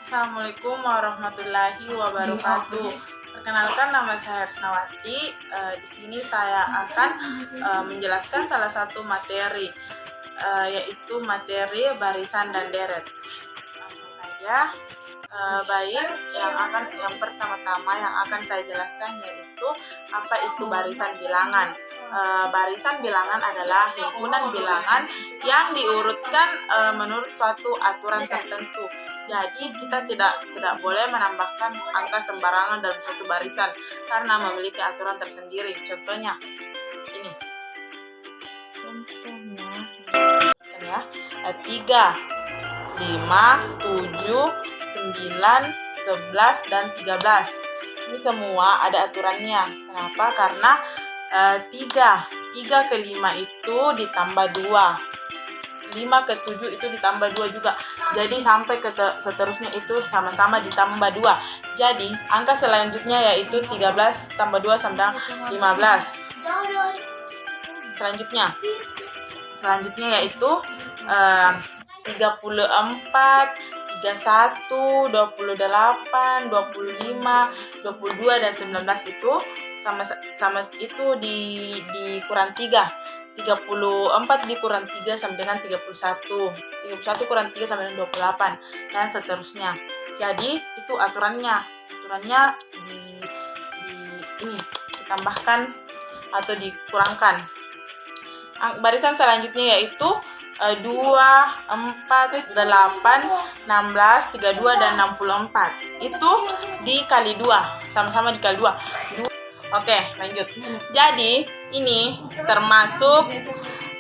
Assalamualaikum warahmatullahi wabarakatuh. Perkenalkan, nama saya Risnawati. Di sini saya akan menjelaskan salah satu materi, yaitu materi barisan dan deret. Langsung saja. Baik, yang pertama-tama yang akan saya jelaskan yaitu apa itu barisan bilangan. Barisan bilangan adalah himpunan bilangan yang diurutkan menurut suatu aturan tertentu. Jadi kita tidak boleh menambahkan angka sembarangan dalam suatu barisan karena memiliki aturan tersendiri. Contohnya ini. Ya, 3, 5, 7, 9, 11, dan 13. Ini semua ada aturannya. Kenapa? Karena 3 ke 5 itu ditambah 2. 5 ke 7 itu ditambah 2 juga. Jadi sampai ke seterusnya itu sama-sama ditambah 2. Jadi angka selanjutnya yaitu 13 tambah 2 sama dengan 15. Selanjutnya yaitu 34, 31, 28, 25, 22, dan 19 itu sama itu dikurang 3. 34 dikurang 3 sama dengan 31. 31 kurang 3 sama dengan 28, dan seterusnya. Jadi itu aturannya ditambahkan atau dikurangkan. Barisan selanjutnya yaitu 2, 4, 8, 16, 32, dan 64. Itu dikali 2, sama-sama dikali 2. Oke, lanjut. Jadi ini termasuk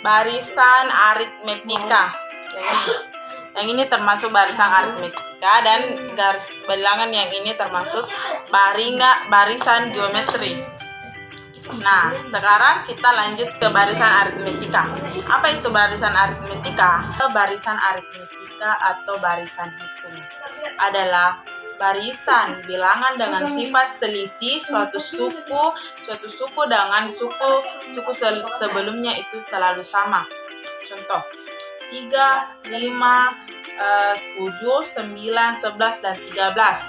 barisan aritmetika. Yang ini termasuk barisan aritmetika, dan garis bilangan yang ini termasuk barisan geometri. Nah, sekarang kita lanjut ke barisan aritmetika. Apa itu barisan aritmetika? Barisan aritmetika atau barisan hitung adalah barisan bilangan dengan sifat selisih suatu suku dengan suku sebelumnya itu selalu sama. Contoh 3, 5, 7, 9, 11, dan 13.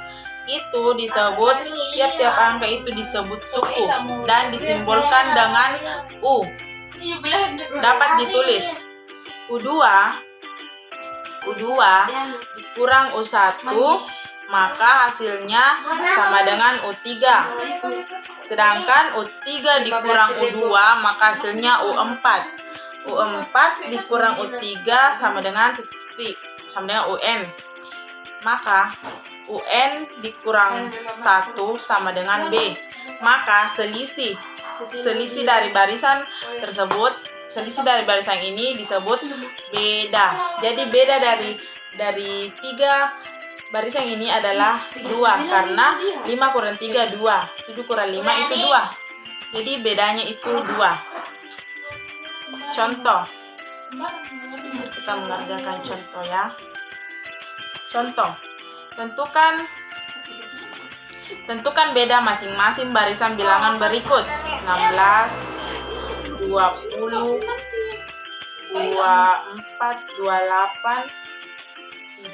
Itu disebut, tiap angka itu disebut suku dan disimbolkan dengan U. Dapat ditulis U2 dikurang U1, maka hasilnya sama dengan U3. Sedangkan U3 dikurang U2, maka hasilnya U4. U4 dikurang U3 sama dengan UN. Maka UN dikurang 1 sama dengan B. Maka selisih dari barisan tersebut, selisih dari barisan ini disebut beda. Jadi beda dari 3 barisan ini adalah 2, karena 5 kurang 3 2, 7 kurang 5 itu 2. Jadi bedanya itu 2. Contoh. Kita mengerjakan contoh ya. Contoh. Tentukan beda masing-masing barisan bilangan berikut: 16, 20, 24, 28,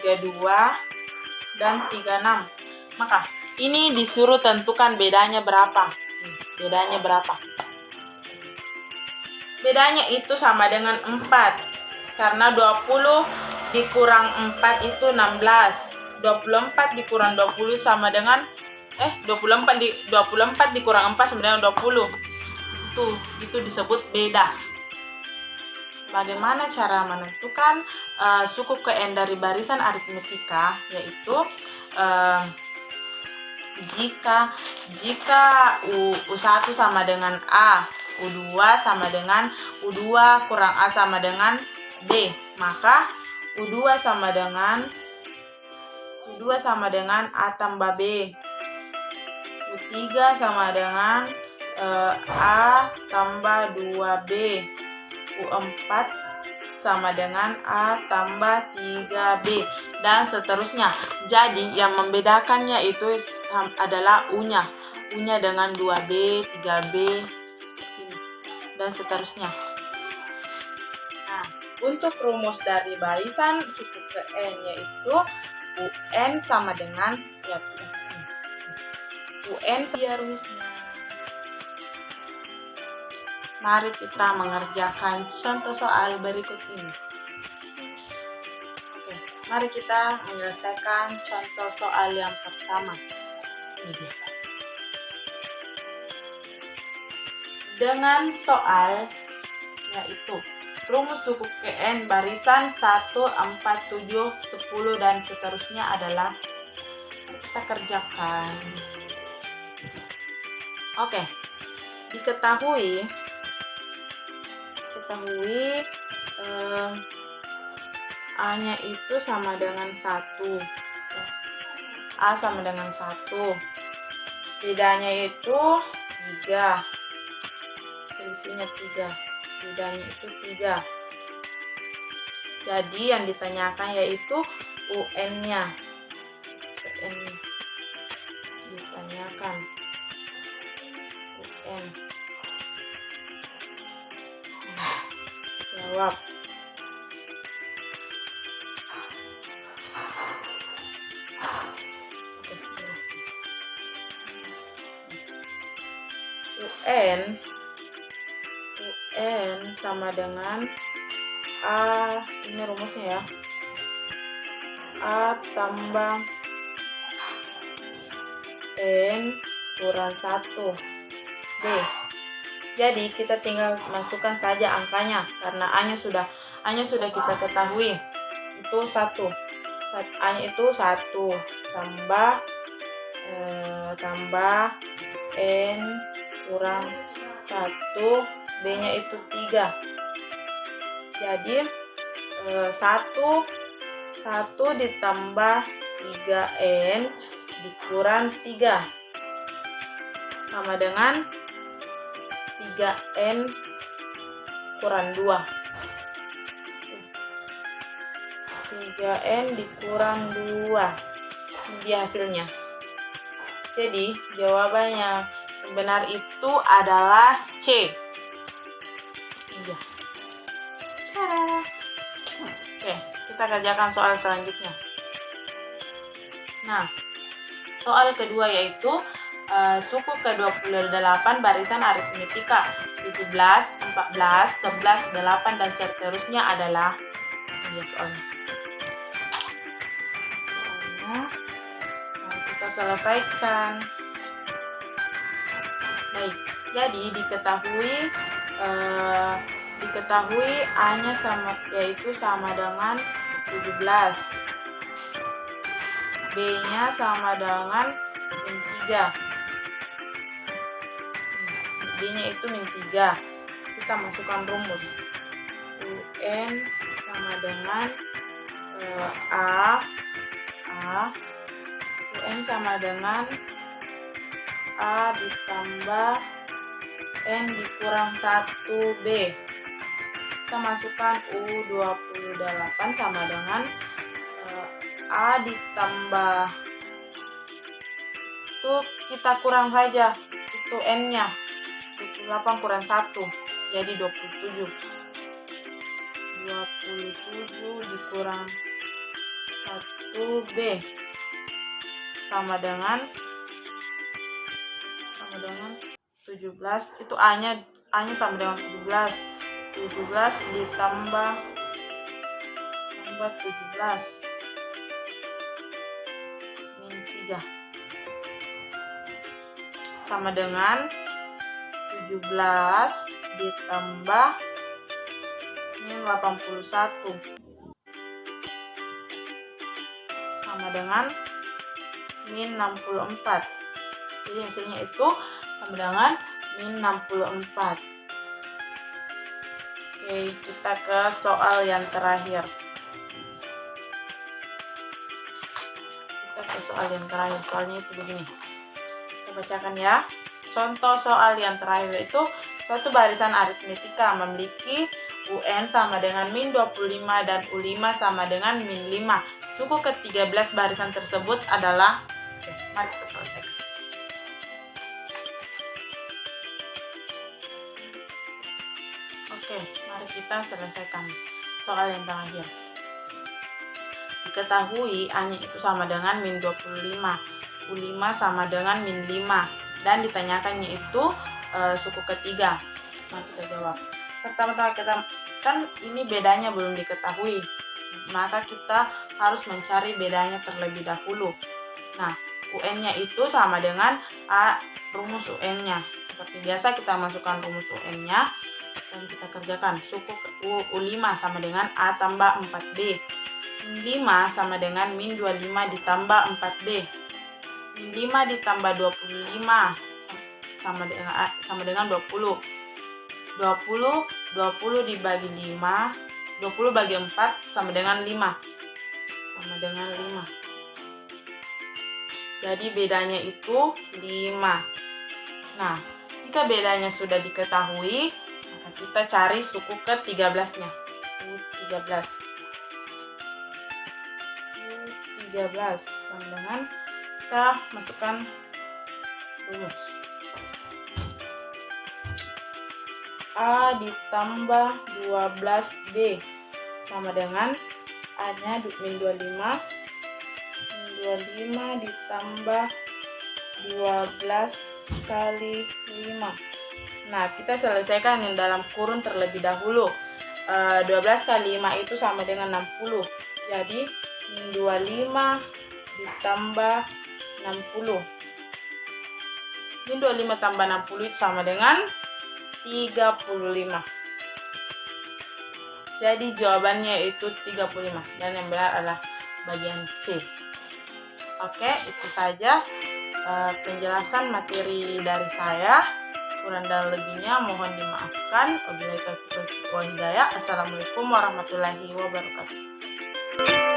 32, dan 36. Maka ini disuruh tentukan bedanya berapa. Bedanya itu sama dengan 4. Karena 20 dikurang 4 itu 16. 24 dikurang 20 sama dengan 24 dikurang 4 sama dengan 20. Itu disebut beda. Bagaimana cara menentukan suku KN dari barisan aritmetika? Yaitu jika U1 sama dengan A, U2 sama dengan U2 kurang A sama dengan B, maka U2 sama dengan A tambah B. U3 sama dengan A tambah 2B. U4 sama dengan A tambah 3B, dan seterusnya. Jadi yang membedakannya itu adalah U-nya dengan 2B, 3B, dan seterusnya. Nah, Untuk rumus dari barisan suku ke N yaitu UN sama dengan, ya pindah ke sini. UN ya rumusnya. Mari kita mengerjakan contoh soal berikut ini. Oke, mari kita menyelesaikan contoh soal yang pertama. Ini dia. Dengan soal yaitu rumus suku KN barisan 1, 4, 7, 10 dan seterusnya adalah, kita kerjakan. Oke, diketahui A-nya itu sama dengan 1. A sama dengan 1. Bedanya itu 3. Selisihnya 3. Bedanya itu 3. Jadi yang ditanyakan yaitu UN-nya. UN ditanyakan. UN. Jawab. UN sama dengan A, ini rumusnya ya, A tambah N kurang 1 B. Jadi kita tinggal masukkan saja angkanya karena A-nya sudah kita ketahui itu 1. A-nya itu 1 tambah N kurang 1, B-nya itu 3. Jadi 1 ditambah 3N dikurang 3 sama dengan 3N kurang 2. 3N dikurang 2. Ini hasilnya. Jadi jawabannya yang benar itu adalah C. Iya. Oke, kita kerjakan soal selanjutnya. Nah, soal kedua yaitu suku ke-28 barisan aritmetika 17, 14, 11, 8 dan seterusnya adalah, ini soalnya. Mari kita selesaikan. Baik, jadi diketahui A-nya sama dengan 17. B-nya sama dengan min 3. B-nya itu min 3. Kita masukkan rumus. UN sama dengan UN sama dengan A ditambah N dikurang 1B. Kita masukkan U28 sama dengan A ditambah itu kita kurang saja itu N-nya 28 kurang 1 jadi 27 dikurang 1B sama dengan 17. Itu A-nya sama dengan 17 ditambah 17 min 3 sama dengan 17 ditambah min 81 sama dengan min 64. Jadi hasilnya itu sama dengan min 64. Oke, kita ke soal yang terakhir. Soalnya itu begini. Saya bacakan ya. Contoh soal yang terakhir itu suatu barisan aritmetika memiliki UN sama dengan min 25 dan U5 sama dengan min 5. Suku ke-13 barisan tersebut adalah, oke, mari kita selesaikan. Oke, mari kita selesaikan. soal yang terakhir. Diketahui A-nya itu sama dengan min 25, U5 sama dengan min 5, dan ditanyakannya itu suku ketiga. Nah, kita jawab. Pertama-tama kita kan ini bedanya belum diketahui, maka kita harus mencari bedanya terlebih dahulu. Nah, UN-nya itu sama dengan A rumus UN-nya. Seperti biasa kita masukkan rumus UN-nya dan kita kerjakan. Suku U5 sama dengan A tambah 4B. Min 5 sama dengan min 25 ditambah 4B. Min 5 ditambah 25 sama dengan 20. 20 dibagi 5, 20 bagi 4 sama dengan 5. Sama dengan 5. Jadi bedanya itu 5. Nah, jika bedanya sudah diketahui, maka kita cari suku ke-13-nya. U13 sama dengan kita masukkan rumus. A ditambah 12B sama dengan A-nya min 25. Min 25 ditambah 12 kali 5. Nah, kita selesaikan yang dalam kurun terlebih dahulu. 12 kali 5 itu sama dengan 60. Jadi, min 25 ditambah 60. Min 25 tambah 60 itu sama dengan 35. Jadi jawabannya itu 35 dan yang benar adalah bagian C. Oke, itu saja penjelasan materi dari saya. Kurang dan lebihnya mohon dimaafkan. Wabillahi taufiq wal hidayah. Assalamualaikum warahmatullahi wabarakatuh.